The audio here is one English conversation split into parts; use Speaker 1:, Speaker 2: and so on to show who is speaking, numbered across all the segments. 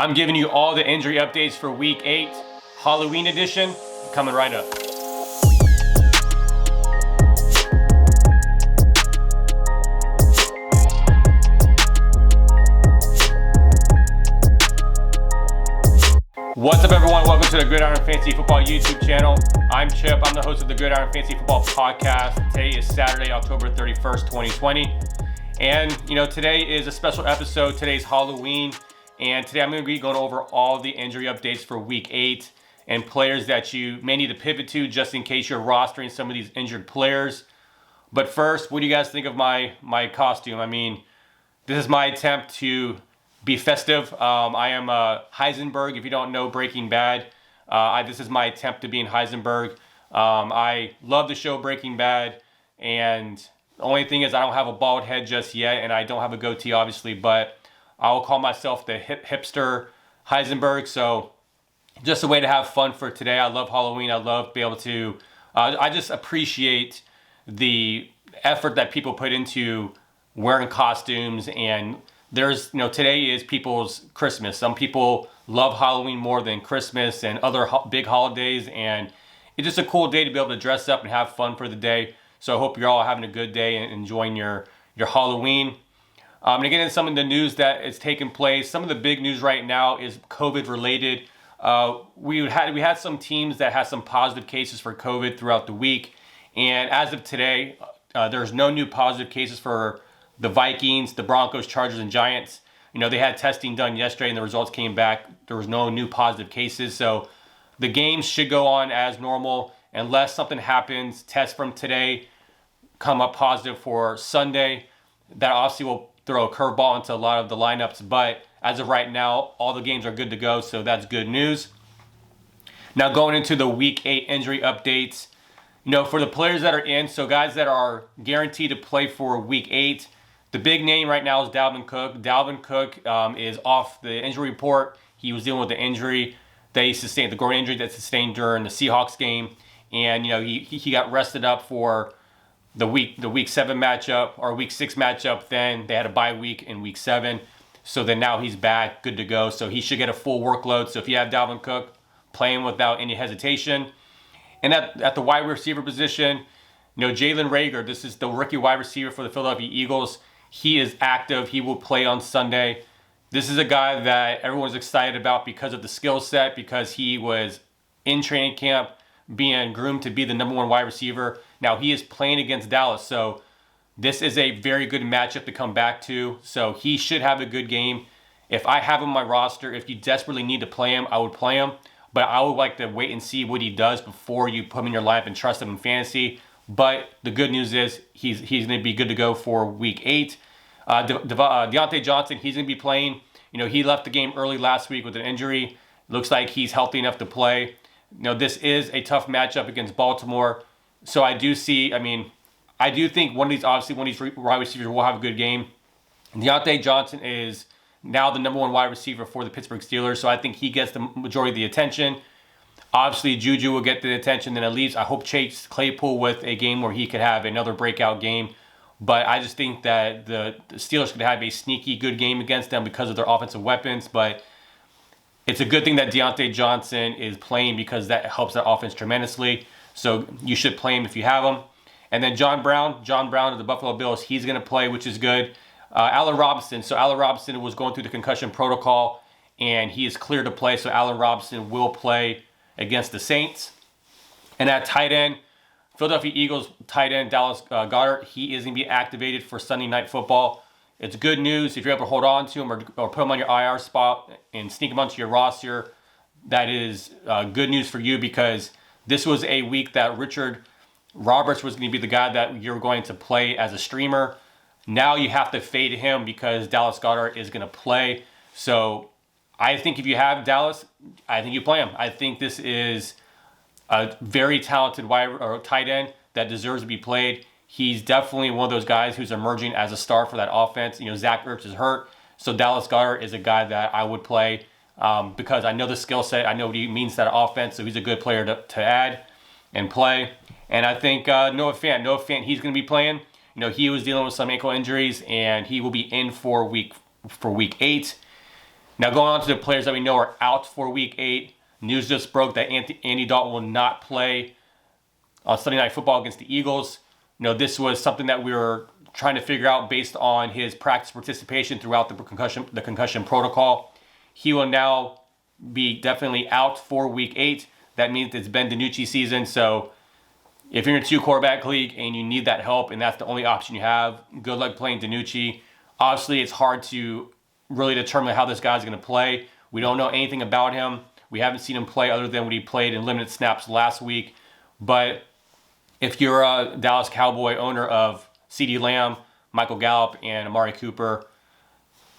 Speaker 1: I'm giving you all the injury updates for Week 8, Halloween edition, coming right up. What's up, everyone? Welcome to the Gridiron Fantasy Football YouTube channel. I'm Chip. I'm the host of the Gridiron Fantasy Football podcast. Today is Saturday, October 31st, 2020. And, today is a special episode. Today's Halloween. And today I'm going to be going over all the injury updates for Week 8 and players that you may need to pivot to just in case you're rostering some of these injured players. But first, what do you guys think of my costume? I mean, this is my attempt to be festive. I am Heisenberg. If you don't know Breaking Bad, this is my attempt to be in Heisenberg. I love the show Breaking Bad, and the only thing is I don't have a bald head just yet, and I don't have a goatee, obviously, but I will call myself the hipster Heisenberg. So just a way to have fun for today. I love Halloween. I love being able to, I just appreciate the effort that people put into wearing costumes. And there's, today is people's Christmas. Some people love Halloween more than Christmas and other big holidays. And it's just a cool day to be able to dress up and have fun for the day. So I hope you're all having a good day and enjoying your Halloween. And again, some of the news that is taking place. Some of the big news right now is COVID related. We had some teams that had some positive cases for COVID throughout the week. And as of today, there's no new positive cases for the Vikings, the Broncos, Chargers, and Giants. They had testing done yesterday and the results came back. There was no new positive cases. So the games should go on as normal unless something happens. Tests from today come up positive for Sunday. That obviously will throw a curveball into a lot of the lineups. But as of right now, all the games are good to go. So that's good news. Now going into the Week 8 injury updates. For the players that are in, so guys that are guaranteed to play for Week 8, the big name right now is Dalvin Cook. Dalvin Cook is off the injury report. He was dealing with the injury that he sustained, the groin injury that sustained during the Seahawks game. And, he got rested up for the week 7 matchup or week 6 matchup. Then they had a bye week in week 7. So then now he's back, good to go. So he should get a full workload. So if you have Dalvin Cook, play him without any hesitation. And at the wide receiver position, Jalen Reagor, this is the rookie wide receiver for the Philadelphia Eagles. He is active. He will play on Sunday. This is a guy that everyone's excited about because of the skill set, because he was in training camp being groomed to be the number 1 wide receiver. Now he is playing against Dallas, so this is a very good matchup to come back to. So he should have a good game. If I have him on my roster, if you desperately need to play him, I would play him. But I would like to wait and see what he does before you put him in your lineup and trust him in fantasy. But the good news is he's going to be good to go for Week 8. Deonte Johnson, he's going to be playing. He left the game early last week with an injury. Looks like he's healthy enough to play. This is a tough matchup against Baltimore. So I do think one of these wide receivers will have a good game. Deonte Johnson is now the number 1 wide receiver for the Pittsburgh Steelers. So I think he gets the majority of the attention. Obviously, Juju will get the attention. Then at least I hope Chase Claypool with a game where he could have another breakout game. But I just think that the Steelers could have a sneaky good game against them because of their offensive weapons. But it's a good thing that Deonte Johnson is playing because that helps their offense tremendously. So you should play him if you have him. And then John Brown of the Buffalo Bills, he's going to play, which is good. Allen Robinson. So Allen Robinson was going through the concussion protocol, and he is clear to play. So Allen Robinson will play against the Saints. And at tight end, Philadelphia Eagles tight end Dallas Goddard, he is going to be activated for Sunday Night Football. It's good news if you're able to hold on to him or put him on your IR spot and sneak him onto your roster. That is good news for you because this was a week that Richard Roberts was going to be the guy that you're going to play as a streamer. Now you have to fade him because Dallas Goddard is going to play. So I think if you have Dallas, I think you play him. I think this is a very talented tight end that deserves to be played. He's definitely one of those guys who's emerging as a star for that offense. Zach Ertz is hurt, so Dallas Goedert is a guy that I would play because I know the skill set. I know what he means to that offense, so he's a good player to add and play. And I think Noah Fant, he's going to be playing. He was dealing with some ankle injuries, and he will be in for week 8. Now going on to the players that we know are out for Week 8. News just broke that Andy Dalton will not play on Sunday Night Football against the Eagles. This was something that we were trying to figure out based on his practice participation throughout the concussion protocol. He will now be definitely out for Week 8. That means it's Ben DiNucci season. So if you're in a 2-quarterback league and you need that help and that's the only option you have, good luck playing DiNucci. Obviously, it's hard to really determine how this guy's going to play. We don't know anything about him. We haven't seen him play other than when he played in limited snaps last week. But if you're a Dallas Cowboy owner of CeeDee Lamb, Michael Gallup, and Amari Cooper,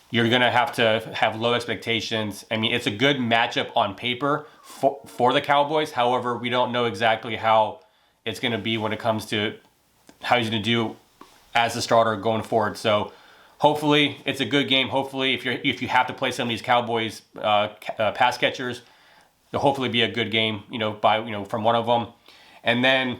Speaker 1: you're going to have low expectations. I mean, it's a good matchup on paper for the Cowboys. However, we don't know exactly how it's going to be when it comes to how he's going to do as a starter going forward. So hopefully it's a good game. Hopefully if you have to play some of these Cowboys pass catchers, it'll hopefully be a good game, from one of them. And then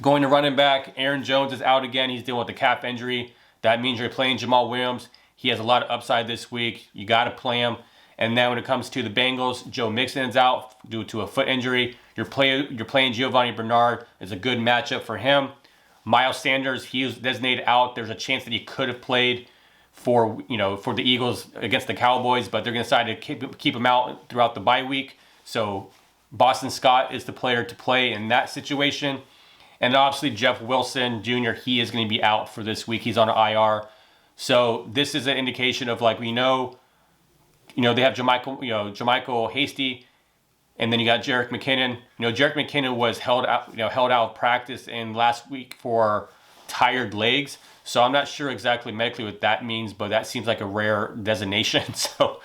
Speaker 1: going to running back, Aaron Jones is out again. He's dealing with a calf injury. That means you're playing Jamal Williams. He has a lot of upside this week. You got to play him. And then when it comes to the Bengals, Joe Mixon's out due to a foot injury. You're playing Giovanni Bernard. It's a good matchup for him. Miles Sanders, he was designated out. There's a chance that he could have played for the Eagles against the Cowboys, but they're going to decide to keep him out throughout the bye week. So Boston Scott is the player to play in that situation. And obviously Jeff Wilson Jr., he is going to be out for this week. He's on an IR. So this is an indication of they have Jermichael Hasty, and then you got Jerick McKinnon. Jerick McKinnon was held out of practice in last week for tired legs. So I'm not sure exactly medically what that means, but that seems like a rare designation. So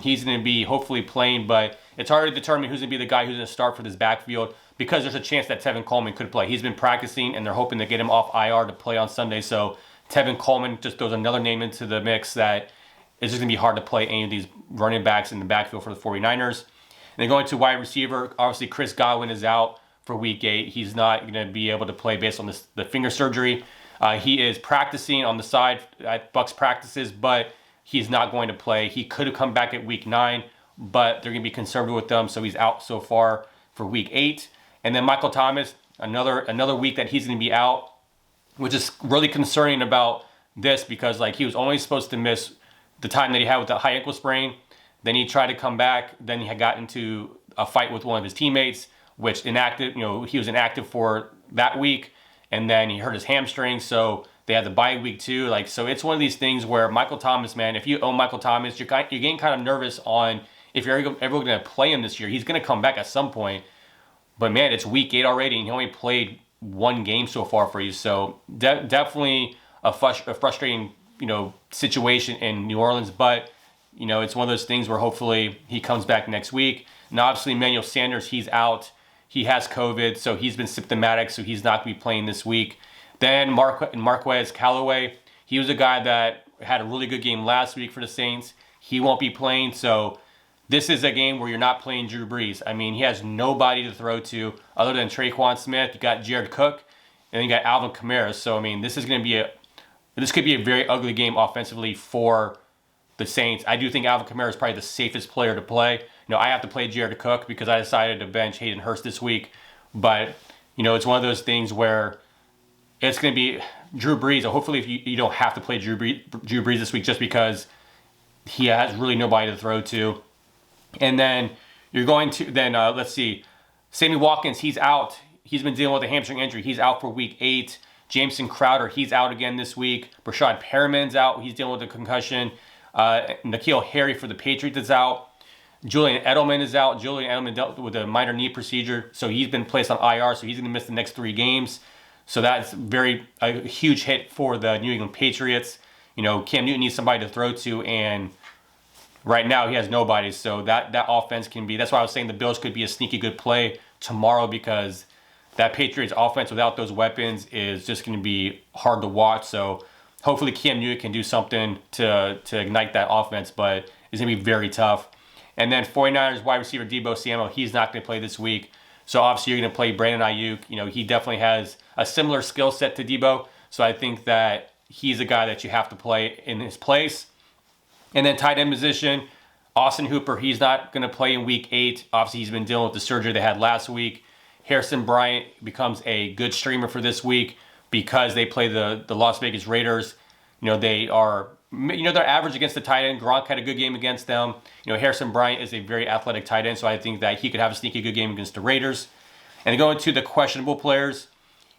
Speaker 1: he's going to be hopefully playing, but it's hard to determine who's going to be the guy who's going to start for this backfield because there's a chance that Tevin Coleman could play. He's been practicing, and they're hoping to get him off IR to play on Sunday. So Tevin Coleman just throws another name into the mix that it's just going to be hard to play any of these running backs in the backfield for the 49ers. And then going to wide receiver, obviously Chris Godwin is out for Week 8. He's not going to be able to play based on the finger surgery. He is practicing on the side at Bucs practices, but he's not going to play. He could have come back at Week 9, but they're going to be conservative with them, so he's out so far for Week 8. And then Michael Thomas, another week that he's going to be out, which is really concerning about this because he was only supposed to miss the time that he had with the high ankle sprain. Then he tried to come back. Then he had got into a fight with one of his teammates, which he was inactive for that week. And then he hurt his hamstring. So they had the bye week too. So it's one of these things where Michael Thomas, man, if you own Michael Thomas, you're getting kind of nervous on if you're ever going to play him this year. He's going to come back at some point. But man, it's Week 8 already, and he only played one game so far for you. So definitely a frustrating, situation in New Orleans. But it's one of those things where hopefully he comes back next week. And obviously Emmanuel Sanders, he's out. He has COVID, so he's been symptomatic, so he's not going to be playing this week. Then Marquez Callaway, he was a guy that had a really good game last week for the Saints. He won't be playing, so this is a game where you're not playing Drew Brees. I mean, he has nobody to throw to other than Traquan Smith. You got Jared Cook, and then you got Alvin Kamara. So, I mean, this could be a very ugly game offensively for the Saints. I do think Alvin Kamara is probably the safest player to play. I have to play Jared Cook because I decided to bench Hayden Hurst this week. But, it's one of those things where it's going to be Drew Brees. Hopefully if you don't have to play Drew Brees this week just because he has really nobody to throw to. And then you're going to, let's see, Sami Watkins, he's out. He's been dealing with a hamstring injury. He's out for Week 8. Jameson Crowder, he's out again this week. Brashad Perriman's out. He's dealing with a concussion. N'Keal Harry for the Patriots is out. Julian Edelman is out. Julian Edelman dealt with a minor knee procedure, so he's been placed on IR, so he's going to miss the next 3 games. So that's a huge hit for the New England Patriots. Cam Newton needs somebody to throw to, and right now he has nobody. So that offense can be, that's why I was saying the Bills could be a sneaky good play tomorrow because that Patriots offense without those weapons is just going to be hard to watch. So hopefully Cam Newton can do something to ignite that offense, but it's going to be very tough. And then 49ers wide receiver Deebo Samuel, he's not going to play this week. So obviously you're going to play Brandon Ayuk. He definitely has a similar skill set to Deebo. So I think that he's a guy that you have to play in his place. And then tight end position, Austin Hooper, he's not going to play in week 8. Obviously, he's been dealing with the surgery they had last week. Harrison Bryant becomes a good streamer for this week because they play the Las Vegas Raiders. They are, they're average against the tight end. Gronk had a good game against them. Harrison Bryant is a very athletic tight end, so I think that he could have a sneaky good game against the Raiders. And going to the questionable players,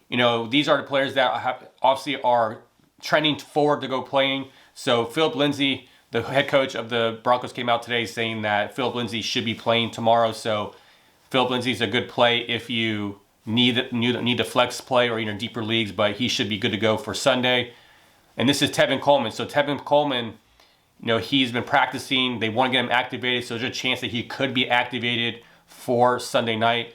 Speaker 1: these are the players that obviously are trending forward to go playing. So Philip Lindsay, the head coach of the Broncos, came out today saying that Philip Lindsay should be playing tomorrow. So Philip Lindsay is a good play if you need the flex play or deeper leagues, but he should be good to go for Sunday. And this is Tevin Coleman. So Tevin Coleman, he's been practicing. They want to get him activated, so there's a chance that he could be activated for Sunday night.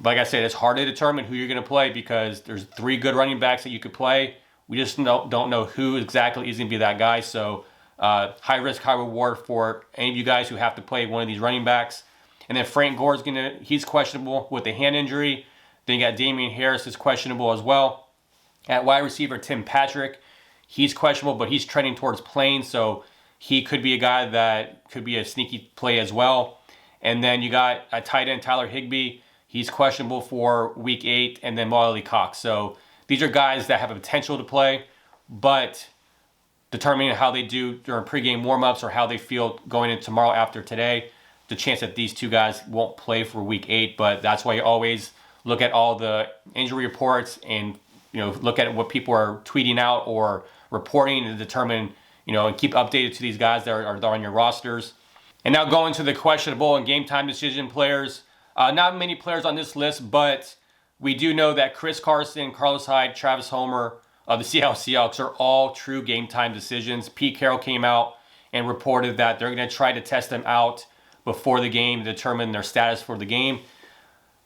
Speaker 1: Like I said, it's hard to determine who you're going to play because there's 3 good running backs that you could play. We just don't know who exactly is going to be that guy. So high risk, high reward for any of you guys who have to play one of these running backs. And then Frank Gore he's questionable with a hand injury. Then you got Damian Harris is questionable as well. At wide receiver, Tim Patrick, he's questionable, but he's trending towards playing. So he could be a guy that could be a sneaky play as well. And then you got a tight end, Tyler Higbee. He's questionable for week 8, and then Mo Cox. So these are guys that have a potential to play, but determining how they do during pregame warmups or how they feel going into tomorrow after today, the chance that these 2 guys won't play for week 8. But that's why you always look at all the injury reports and look at what people are tweeting out or reporting to determine and keep updated to these guys that are on your rosters. And now going to the questionable and game time decision players. Not many players on this list, but we do know that Chris Carson, Carlos Hyde, Travis Homer of the Seattle Seahawks are all true game time decisions. Pete Carroll came out and reported that they're going to try to test them out before the game to determine their status for the game.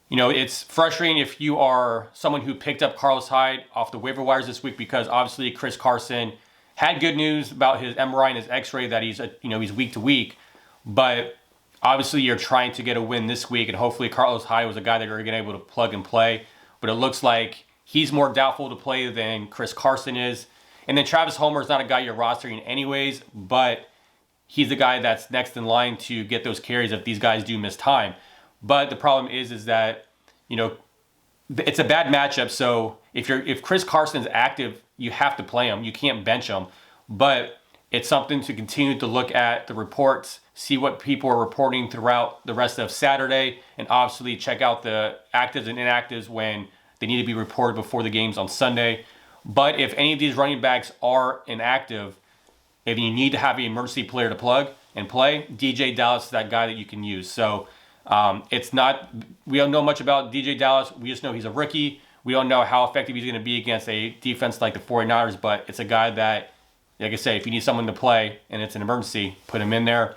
Speaker 1: It's frustrating if you are someone who picked up Carlos Hyde off the waiver wires this week because obviously Chris Carson had good news about his MRI and his X-ray that he's week to week, but obviously you're trying to get a win this week, and hopefully Carlos Hyde was a guy that you're going to be able to plug and play. But it looks like he's more doubtful to play than Chris Carson is. And then Travis Homer is not a guy you're rostering anyways, but he's the guy that's next in line to get those carries if these guys do miss time. But the problem is that, it's a bad matchup. So if Chris Carson's active, you have to play him. You can't bench him. But it's something to continue to look at the reports, see what people are reporting throughout the rest of Saturday, and obviously check out the actives and inactives when they need to be reported before the games on Sunday. But if any of these running backs are inactive, if you need to have an emergency player to plug and play, DJ Dallas is that guy that you can use. So we don't know much about DJ Dallas. We just know he's a rookie. We don't know how effective he's going to be against a defense like the 49ers, but it's a guy that, like I say, if you need someone to play and it's an emergency, put him in there.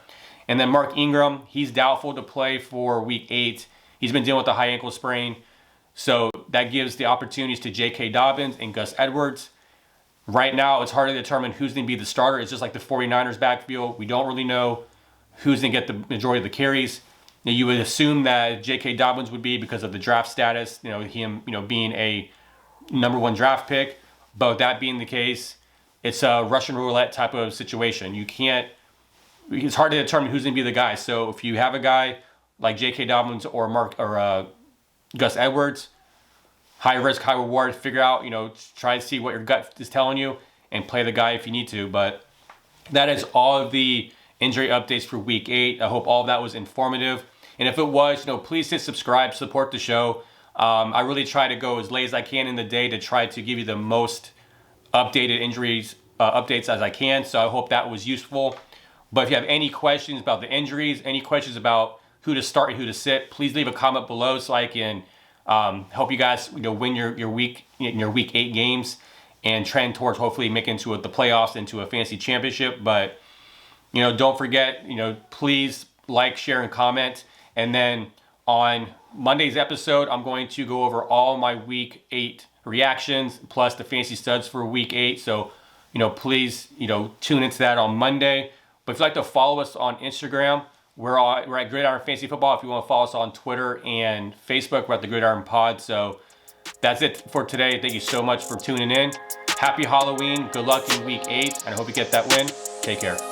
Speaker 1: And then Mark Ingram, he's doubtful to play for week 8. He's been dealing with a high ankle sprain. So that gives the opportunities to J.K. Dobbins and Gus Edwards. Right now, it's hard to determine who's going to be the starter. It's just like the 49ers backfield. We don't really know who's going to get the majority of the carries. Now, you would assume that J.K. Dobbins would be because of the draft status, him being a number 1 draft pick. But with that being the case, it's a Russian roulette type of situation. It's hard to determine who's going to be the guy. So if you have a guy like J.K. Dobbins or Gus Edwards, high risk, high reward, figure out, try to see what your gut is telling you and play the guy if you need to. But that is all of the injury updates for week 8. I hope all of that was informative. And if it was, please hit subscribe, support the show. I really try to go as late as I can in the day to try to give you the most updated injuries updates as I can. So I hope that was useful. But if you have any questions about the injuries, any questions about who to start and who to sit, please leave a comment below so I can help you guys win your week 8 games and trend towards hopefully making into the playoffs, into a fantasy championship. But don't forget, please like, share, and comment. And then on Monday's episode, I'm going to go over all my week 8 reactions plus the fantasy studs for week 8. So please tune into that on Monday. But if you'd like to follow us on Instagram, we're at Gridiron Fantasy Football. If you want to follow us on Twitter and Facebook, we're at the Gridiron Pod. So that's it for today. Thank you so much for tuning in. Happy Halloween. Good luck in week 8. And I hope you get that win. Take care.